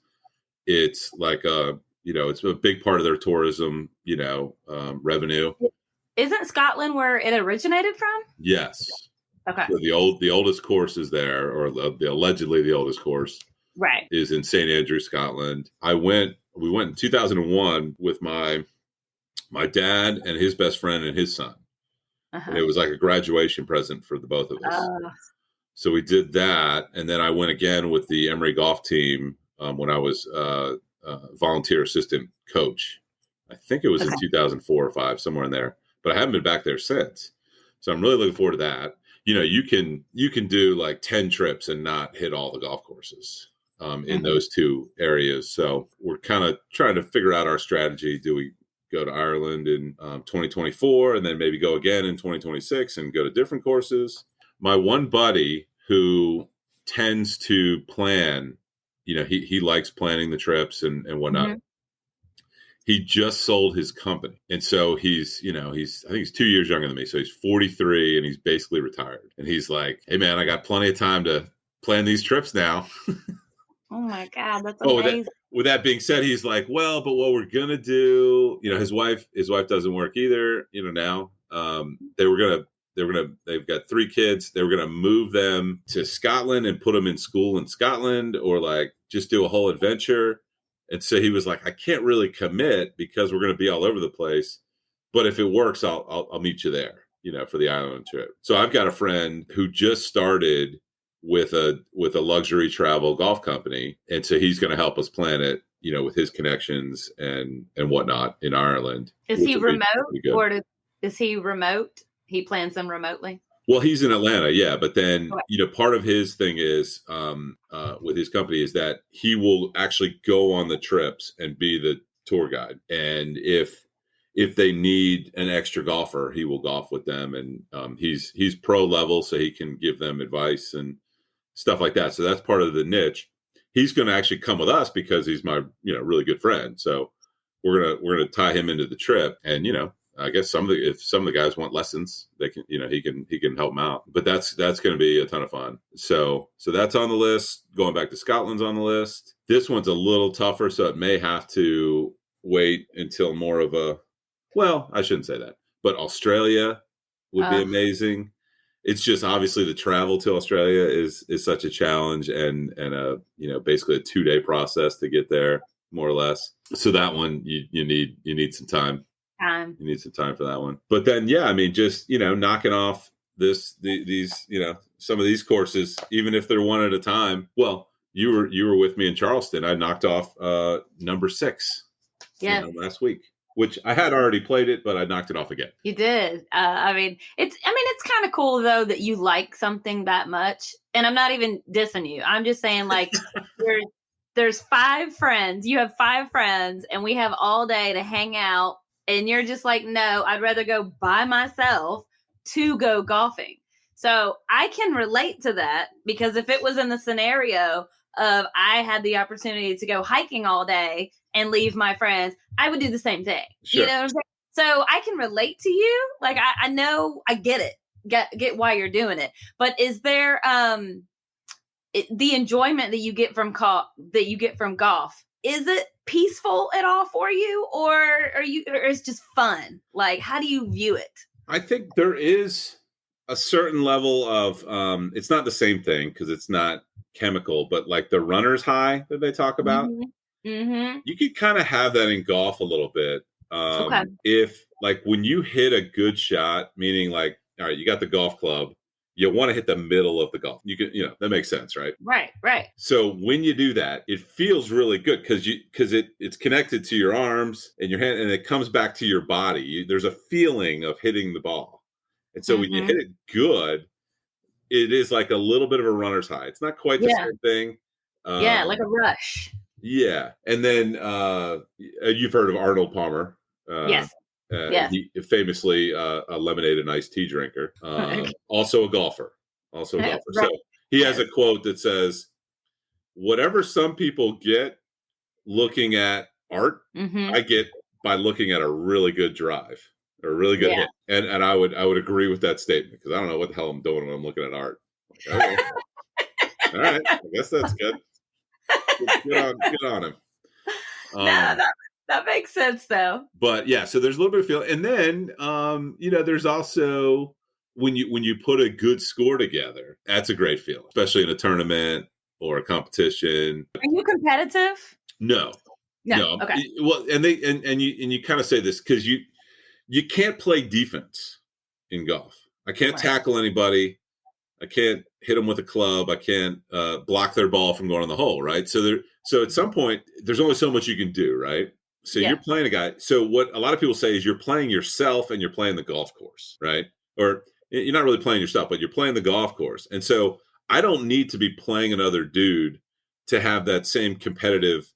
It's it's a big part of their tourism, revenue. Isn't Scotland where it originated from? Yes. Okay. So the oldest course is there, or allegedly the oldest course Right. is in St. Andrews, Scotland. We went in 2001 with my dad and his best friend and his son. And Uh-huh. it was like a graduation present for the both of us. Uh, So we did that, and then I went again with the Emory golf team when I was volunteer assistant coach. I think it was in okay. 2004 or five, somewhere in there. But I haven't been back there since. So I'm really looking forward to that. You know, you can do like 10 trips and not hit all the golf courses in Mhm. those two areas. So we're kind of trying to figure out our strategy. Do we go to Ireland in 2024 and then maybe go again in 2026 and go to different courses? My one buddy who tends to plan, you know, he likes planning the trips and whatnot. Mhm. He just sold his company. And so he's, you know, I think he's 2 years younger than me. So he's 43 and he's basically retired. And he's like, hey man, I got plenty of time to plan these trips now. Oh my God, that's But amazing. with that being said, he's like, well, but what we're gonna do, you know, his wife doesn't work either, you know, now. They've got 3 kids. They were gonna move them to Scotland and put them in school in Scotland, or like just do a whole adventure. And so he was like, I can't really commit because we're gonna be all over the place. But if it works, I'll meet you there, you know, for the island trip. So I've got a friend who just started with a luxury travel golf company, and so he's going to help us plan it, you know, with his connections and whatnot in Ireland. Is Which he will remote be good. or is he remote? He plans them remotely. Well, he's in Atlanta, yeah, but then Okay. you know, part of his thing is with his company is that he will actually go on the trips and be the tour guide, and if they need an extra golfer, he will golf with them, and he's pro level, so he can give them advice and stuff like that. So that's part of the niche. He's going to actually come with us because he's my, you know, really good friend. So we're gonna tie him into the trip, and you know, I guess if some of the guys want lessons, they can, you know, he can help them out. But that's going to be a ton of fun. So that's on the list. Going back to Scotland's on the list. This one's a little tougher, so it may have to wait until more of a. Well, I shouldn't say that, but Australia would be Uh, amazing. It's just obviously the travel to Australia is such a challenge, and a, you know, basically a 2-day process to get there, more or less. So that one you need some time. time. You need some time for that one. But then yeah, I mean, just, you know, knocking off these, you know, some of these courses, even if they're one at a time. Well, you were with me in Charleston. I knocked off number 6, you Yes, know, last week, which I had already played it, but I knocked it off again. you did. I mean, it's kind of cool though that you like something that much. And I'm not even dissing you. I'm just saying like there's there's 5 friends. You have 5 friends, and we have all day to hang out. And you're just like, no, I'd rather go by myself to go golfing. So I can relate to that because if it was in the scenario of I had the opportunity to go hiking all day and leave my friends, I would do the same thing. Sure. You know what I'm saying? So I can relate to you. Like I know I get it. Get why you're doing it. But is there the enjoyment that you get from golf, is it peaceful at all for you, or it's just fun? Like, how do you view it? I think there is a certain level of it's not the same thing because it's not chemical, but like the runner's high that they talk about, Mm-hmm. Mm-hmm. you could kind of have that in golf a little bit. Okay. If like when you hit a good shot, meaning like, all right, you got the golf club, you want to hit the middle of the golf. You can, you know, that makes sense, right? Right. So when you do that, it feels really good because it's connected to your arms and your hand, and it comes back to your body. There's a feeling of hitting the ball, and so when you Mm-hmm. hit it good, it is like a little bit of a runner's high. It's not quite the Yeah. same thing. Yeah, like a rush. Yeah, and then you've heard of Arnold Palmer. Yes. Yes. He famously a lemonade and iced tea drinker. Also a golfer. Right. So he has Yes. a quote that says, "Whatever some people get looking at art, Mm-hmm. I get by looking at a really good drive or a really good Yeah. hit." And I would agree with that statement because I don't know what the hell I'm doing when I'm looking at art. Like, okay. All right, I guess that's good. Good on him. No, that makes sense though. But yeah, so there's a little bit of feel, and then you know, there's also when you put a good score together, that's a great feeling, especially in a tournament or a competition. Are you competitive? No. Okay. Well, and you kind of say this because you can't play defense in golf. I can't tackle anybody. I can't hit them with a club. I can't block their ball from going in the hole, right? So at some point, there's only so much you can do, right? So you're playing a guy. So what a lot of people say is you're playing yourself and you're playing the golf course, right? Or you're not really playing yourself, but you're playing the golf course. And so I don't need to be playing another dude to have that same competitive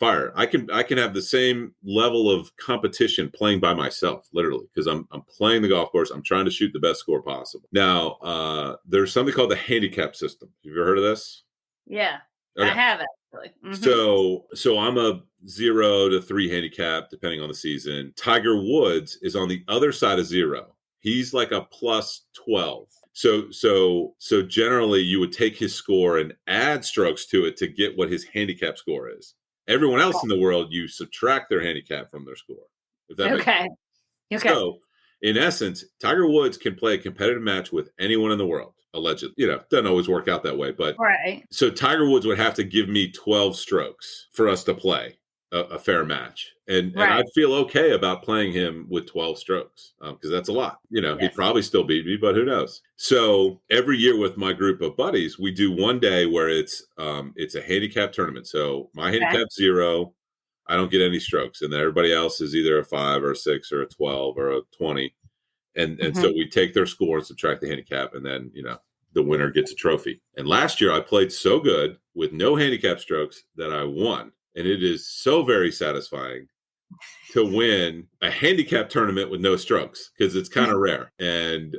fire. I can have the same level of competition playing by myself, literally, because I'm playing the golf course. I'm trying to shoot the best score possible. Now, there's something called the handicap system. Have you ever heard of this? Yeah, okay. I have actually. So I'm a 0 to 3 handicap, depending on the season. Tiger Woods is on the other side of 0. He's like a plus 12. So generally, you would take his score and add strokes to it to get what his handicap score is. Everyone else in the world, you subtract their handicap from their score. If that makes sense. Okay. So, in essence, Tiger Woods can play a competitive match with anyone in the world, allegedly. Doesn't always work out that way. But so Tiger Woods would have to give me 12 strokes for us to play a fair match. And I'd feel okay about playing him with 12 strokes because that's a lot. He'd probably still beat me, but who knows? So every year with my group of buddies, we do one day where it's a handicap tournament. So my handicap's 0. I don't get any strokes. And then everybody else is either a 5 or a 6 or a 12 or a 20. And so we take their score and subtract the handicap. And then, the winner gets a trophy. And last year I played so good with no handicap strokes that I won. And it is so very satisfying to win a handicap tournament with no strokes because it's kind of rare. And,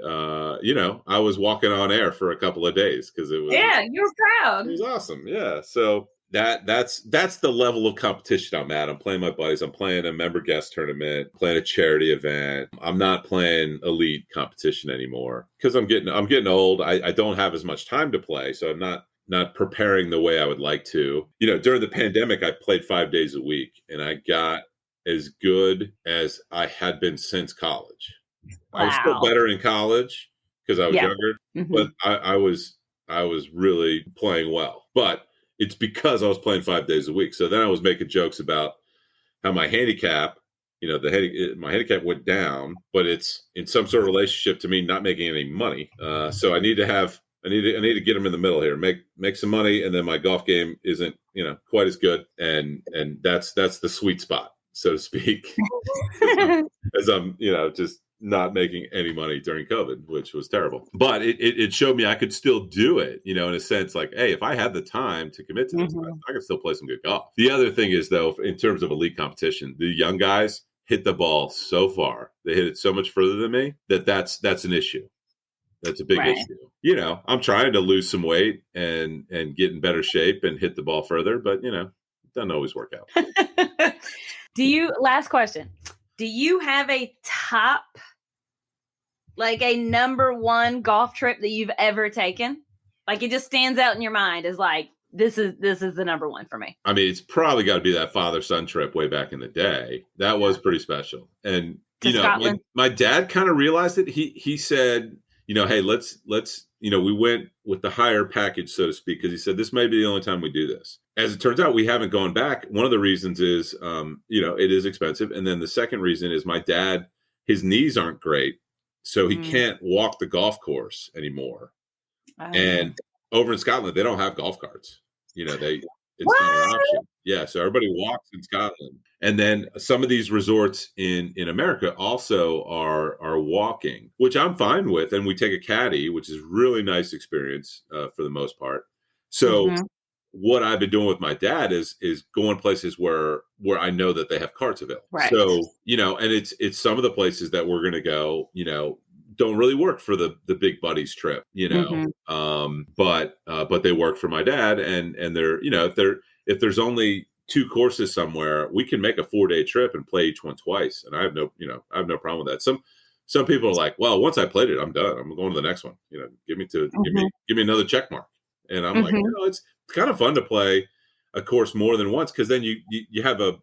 I was walking on air for a couple of days because it was. Yeah, you were proud. It was awesome. Yeah. So that's the level of competition I'm at. I'm playing my buddies. I'm playing a member guest tournament, playing a charity event. I'm not playing elite competition anymore because I'm getting old. I don't have as much time to play. So I'm not preparing the way I would like to. During the pandemic, I played 5 days a week and I got as good as I had been since college. Wow. I was still better in college because I was younger, but I was really playing well. But it's because I was playing 5 days a week. So then I was making jokes about how my handicap, my handicap went down, but it's in some sort of relationship to me not making any money. So I need to get them in the middle here, make some money, and then my golf game isn't quite as good, and that's the sweet spot, so to speak, as I'm just not making any money during COVID, which was terrible. But it showed me I could still do it, in a sense, like, hey, if I had the time to commit to this, I could still play some good golf. The other thing is, though, in terms of elite competition, the young guys hit the ball so far, they hit it so much further than me that's an issue. That's a big issue. I'm trying to lose some weight and get in better shape and hit the ball further, but it doesn't always work out. Last question. Do you have a top, like a number one golf trip that you've ever taken? Like it just stands out in your mind as like, this is the number one for me. I mean, it's probably got to be that father-son trip way back in the day. That was pretty special. And, my dad kind of realized it. He said, hey, let's, we went with the higher package, so to speak, because he said, this may be the only time we do this. As it turns out, we haven't gone back. One of the reasons is, it is expensive. And then the second reason is my dad, his knees aren't great. So he can't walk the golf course anymore. And over in Scotland, they don't have golf carts. It's not an option. Yeah. So everybody walks in Scotland. And then some of these resorts in America also are walking, which I'm fine with. And we take a caddy, which is really nice experience for the most part. So what I've been doing with my dad is going places where I know that they have carts available. Right. So, and it's some of the places that we're going to go, don't really work for the big buddies trip, but they work for my dad and they're, if there's only 2 courses somewhere, we can make a 4-day trip and play each one twice. And I have no problem with that. Some people are like, well, once I played it, I'm done. I'm going to the next one. Give me another check mark. And I'm like, it's kind of fun to play a course more than once because then you have a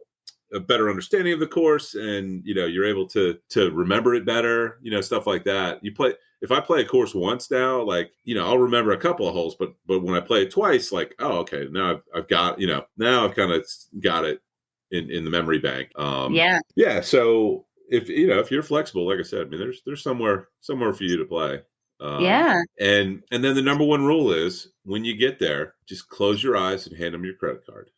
better understanding of the course and you're able to remember it better, stuff like that. You play if I play a course once now, like, I'll remember a couple of holes, but when I play it twice, like, oh, okay, now I've got, now I've kind of got it in the memory bank. Yeah. So if you're flexible, like I said, I mean, there's somewhere for you to play. And then the number one rule is when you get there, just close your eyes and hand them your credit card.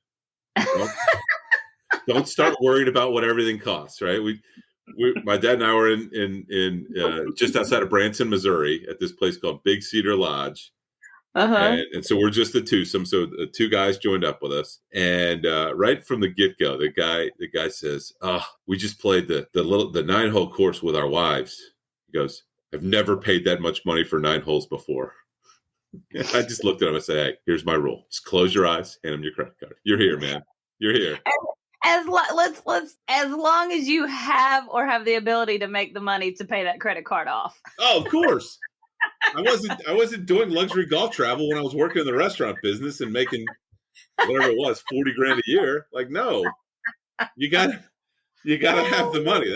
Don't start worrying about what everything costs, right? My dad and I were in just outside of Branson, Missouri, at this place called Big Cedar Lodge. And so we're just the twosome. So the two guys joined up with us, and right from the get go, the guy says, "Oh, we just played the 9-hole course with our wives." He goes, "I've never paid that much money for 9 holes before." I just looked at him and said, "Hey, here's my rule: just close your eyes, hand him your credit card. You're here, man. You're here." As long as you have the ability to make the money to pay that credit card off. Oh, of course. I wasn't doing luxury golf travel when I was working in the restaurant business and making whatever it was, $40,000 a year. Like, no, you gotta have the money.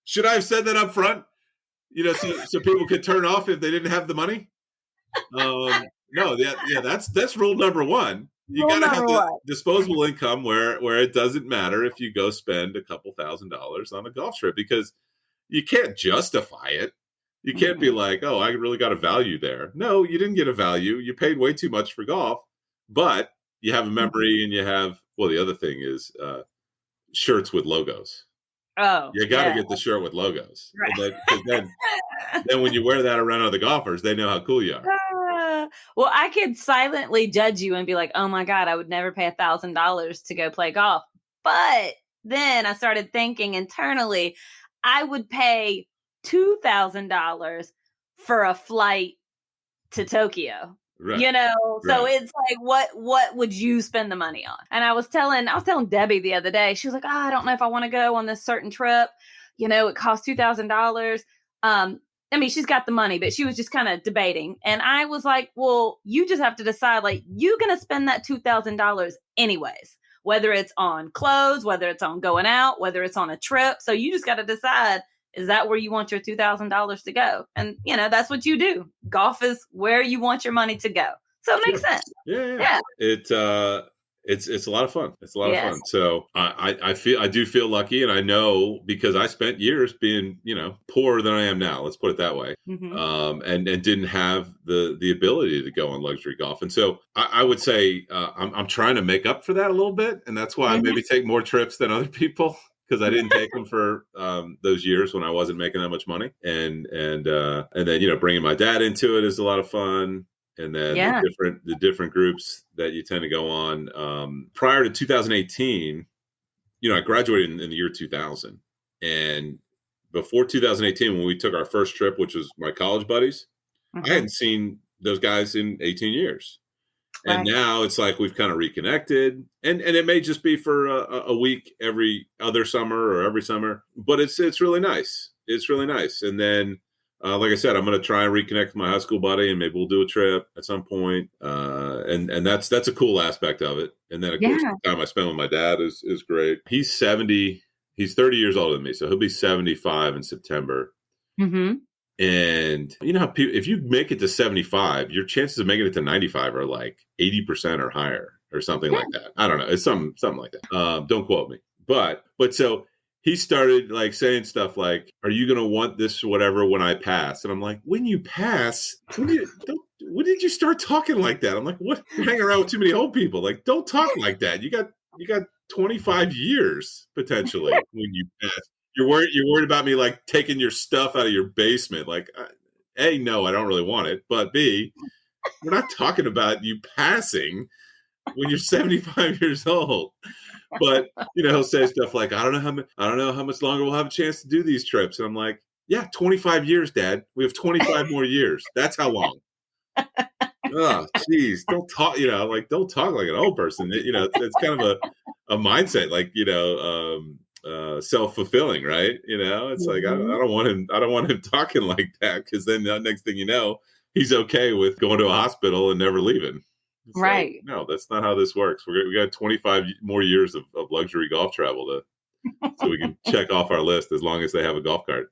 Should I have said that up front? So people could turn off if they didn't have the money. No, that's rule number one. You got to have the disposable income where it doesn't matter if you go spend a couple $1,000s on a golf trip, because you can't justify it. You can't be like, oh, I really got a value there. No, you didn't get a value. You paid way too much for golf, but you have a memory, and you have, well, the other thing is shirts with logos. Oh, you got to get the shirt with logos. Right. Then when you wear that around other golfers, they know how cool you are. Well, I could silently judge you and be like, oh my God, I would never pay $1,000 to go play golf. But then I started thinking internally, I would pay $2,000 for a flight to Tokyo. Right. So it's like, what would you spend the money on? And I was telling Debbie the other day, she was like, I don't know if I want to go on this certain trip. It costs $2,000. I mean, she's got the money, but she was just kind of debating. And I was like, well, you just have to decide, like, you're going to spend that $2,000 anyways, whether it's on clothes, whether it's on going out, whether it's on a trip. So you just got to decide, is that where you want your $2,000 to go? And, that's what you do. Golf is where you want your money to go. So it makes sense. Yeah. It's a lot of fun. It's a lot of fun. So I do feel lucky, and I know because I spent years being, poorer than I am now. Let's put it that way. Mm-hmm. And didn't have the ability to go on luxury golf. And so I would say I'm trying to make up for that a little bit. And that's why I maybe take more trips than other people, because I didn't take them for those years when I wasn't making that much money. And then, bringing my dad into it is a lot of fun. And then the different groups that you tend to go on. Prior to 2018, I graduated in the year 2000. And before 2018, when we took our first trip, which was my college buddies, I hadn't seen those guys in 18 years. Right. And now it's like we've kind of reconnected. And it may just be for a week every other summer or every summer. But it's really nice. It's really nice. And then, like I said, I'm going to try and reconnect with my high school buddy, and maybe we'll do a trip at some point. And that's a cool aspect of it. And then, of course, the time I spend with my dad is great. He's 70. He's 30 years older than me, so he'll be 75 in September. Mm-hmm. And if you make it to 75, your chances of making it to 95 are like 80% or higher, or something like that. I don't know. It's something like that. Don't quote me. But so he started like saying stuff like, are you going to want this or whatever when I pass? And I'm like, when you pass, when did you start talking like that? I'm like, what? You're hanging around with too many old people. Like, don't talk like that. You got 25 years potentially when you pass. You're worried about me like taking your stuff out of your basement. Like, A, no, I don't really want it. But B, we're not talking about you passing when you're 75 years old. But he'll say stuff like, I don't know how much longer we'll have a chance to do these trips. And I'm like, yeah, 25 years, Dad. We have 25 more years. That's how long. Oh, geez, don't talk. Don't talk like an old person. It's kind of a mindset, like self-fulfilling, right? It's like I don't want him talking like that, because then the next thing you know, he's okay with going to a hospital and never leaving. It's right. Like, no, that's not how this works. We got 25 more years of luxury golf travel so we can check off our list, as long as they have a golf cart.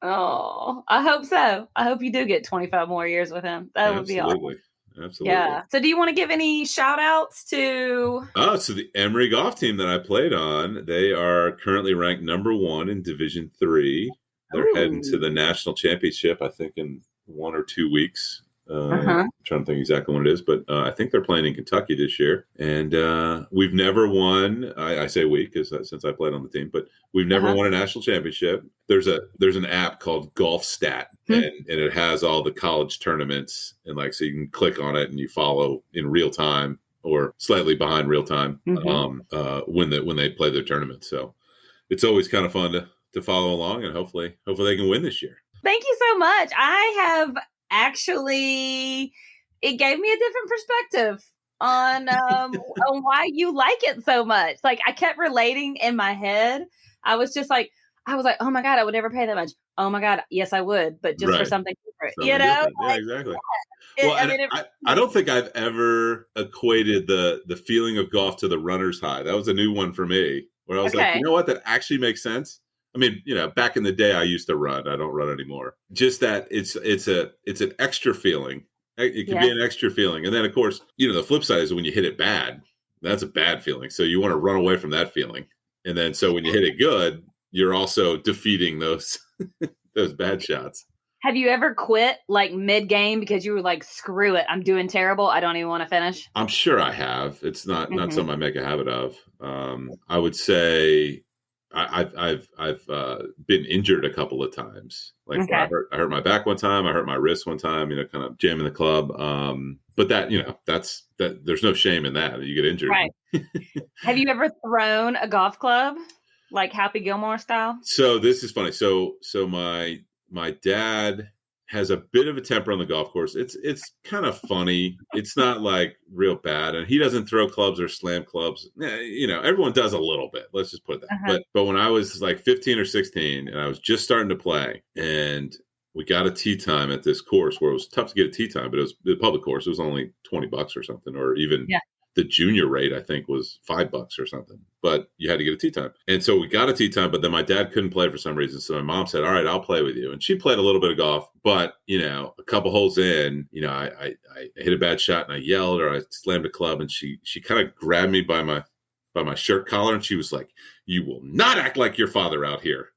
Oh, I hope so. I hope you do get 25 more years with him. That would be awesome. Absolutely. Absolutely. Yeah. So do you want to give any shout outs to? Oh, so the Emory golf team that I played on, they are currently ranked #1 in Division 3. They're heading to Ooh. the national championship, I think, in 1 or 2 weeks. I'm Uh-huh. trying to think exactly when it is, but I think they're playing in Kentucky this year. And we've never won. I say we because since I played on the team, but we've never Uh-huh. won a national championship. There's an app called Golf Stat, and it has all the college tournaments, and like so you can click on it and you follow in real time or slightly behind real time when they play their tournament. So it's always kind of fun to follow along, and hopefully they can win this year. Thank you so much. I have actually, it gave me a different perspective on why you like it so much. Like I kept relating in my head. I was like, oh my God, I would never pay that much. Oh my God, yes, I would, but just for Right. something different, Something different. Yeah, Like, exactly. yeah. Well, and I don't think I've ever equated the feeling of golf to the runner's high. That was a new one for me, where I was like, Okay. you know what, that actually makes sense. I mean, back in the day, I used to run. I don't run anymore. Just that it's an extra feeling. It can be an extra feeling, and then of course, the flip side is when you hit it bad. That's a bad feeling. So you want to run away from that feeling, and then so when you hit it good, you're also defeating those those bad shots. Have you ever quit like mid game because you were like, screw it, I'm doing terrible, I don't even want to finish? I'm sure I have. It's not something I make a habit of. I would say I've been injured a couple of times. Like Okay. I hurt my back one time. I hurt my wrist one time. Kind of jamming the club. But that that's that. There's no shame in that. You get injured. Right. Have you ever thrown a golf club like Happy Gilmore style? So this is funny. So my dad has a bit of a temper on the golf course. It's kind of funny. It's not like real bad, and he doesn't throw clubs or slam clubs. Everyone does a little bit. Let's just put that. But when I was like 15 or 16, and I was just starting to play, and we got a tee time at this course where it was tough to get a tee time, but it was the public course. It was only $20 or something, or even the junior rate, I think, was $5 or something, but you had to get a tee time. And so we got a tee time, but then my dad couldn't play for some reason. So my mom said, all right, I'll play with you. And she played a little bit of golf, but, a couple holes in, I hit a bad shot and I yelled or I slammed a club, and she kind of grabbed me by my shirt collar, and she was like, you will not act like your father out here.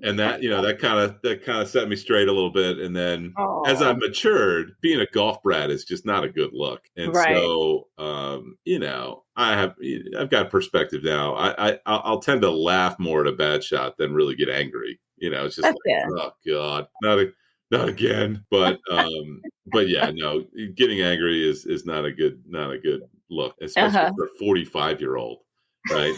And that, that kind of set me straight a little bit. And then as I matured, being a golf brat is just not a good look. And so, I've got perspective now. I'll tend to laugh more at a bad shot than really get angry. It's just oh God, not again. But yeah, no, getting angry is not a good look, especially for a 45-year-old, right?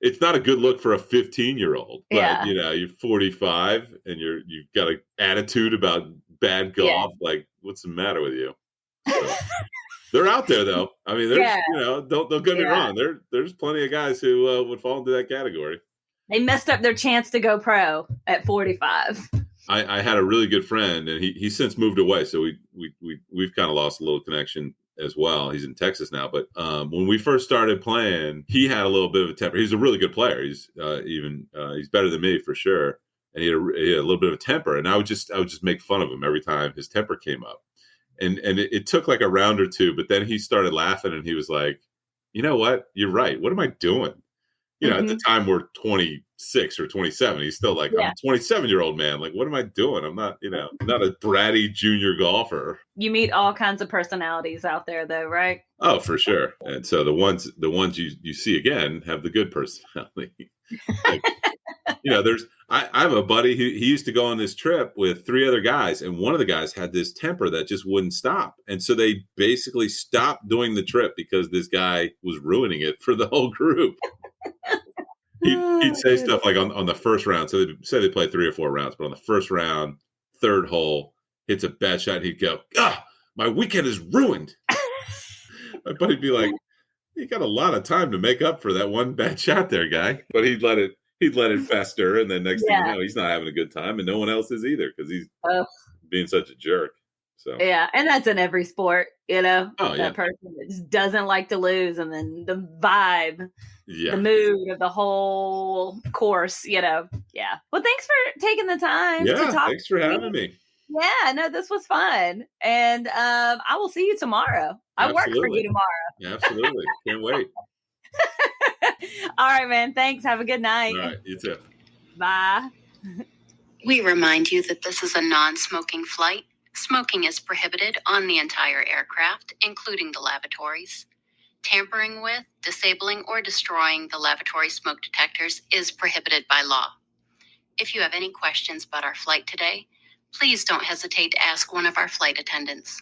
It's not a good look for a 15-year-old, but you're 45 and you've got an attitude about bad golf. Like, what's the matter with you? So, they're out there though. I mean, there's don't get me wrong. There's plenty of guys who would fall into that category. They messed up their chance to go pro at 45. I had a really good friend, and he's since moved away, so we've kind of lost a little connection as well. He's in Texas now, but when we first started playing, he had a little bit of a temper. He's a really good player. He's he's better than me for sure, and he had a little bit of a temper. And I would just make fun of him every time his temper came up. And it took like a round or two, but then he started laughing, and he was like, "You know what? You're right. What am I doing?" At the time we're 26 or 27. He's still like, I'm a 27-year-old man. Like, what am I doing? I'm not, not a bratty junior golfer. You meet all kinds of personalities out there though, right? Oh, for sure. And so the ones you see again have the good personality. Like, I have a buddy who he used to go on this trip with 3 other guys, and one of the guys had this temper that just wouldn't stop. And so they basically stopped doing the trip because this guy was ruining it for the whole group. He'd say stuff like on the first round. So they say they play 3 or 4 rounds, but on the first round, 3rd hole, hits a bad shot, and he'd go, my weekend is ruined. My buddy'd be like, you got a lot of time to make up for that one bad shot there, guy. But he'd let it fester, and then next thing you know, he's not having a good time, and no one else is either because he's being such a jerk. So Yeah, and that's in every sport, oh yeah, that person that just doesn't like to lose, and then the vibe, the yeah, mood of the whole course, Yeah. Well, thanks for taking the time to yeah. talk Thanks for to having me. me. Yeah, no, this was fun. And I will see you tomorrow. I work for you Absolutely, tomorrow. absolutely. Can't wait. All right, man. Thanks. Have a good night. All right, you too. Bye. We remind you that this is a non-smoking flight. Smoking is prohibited on the entire aircraft, including the lavatories. Tampering with, disabling, or destroying the lavatory smoke detectors is prohibited by law. If you have any questions about our flight today, please don't hesitate to ask one of our flight attendants.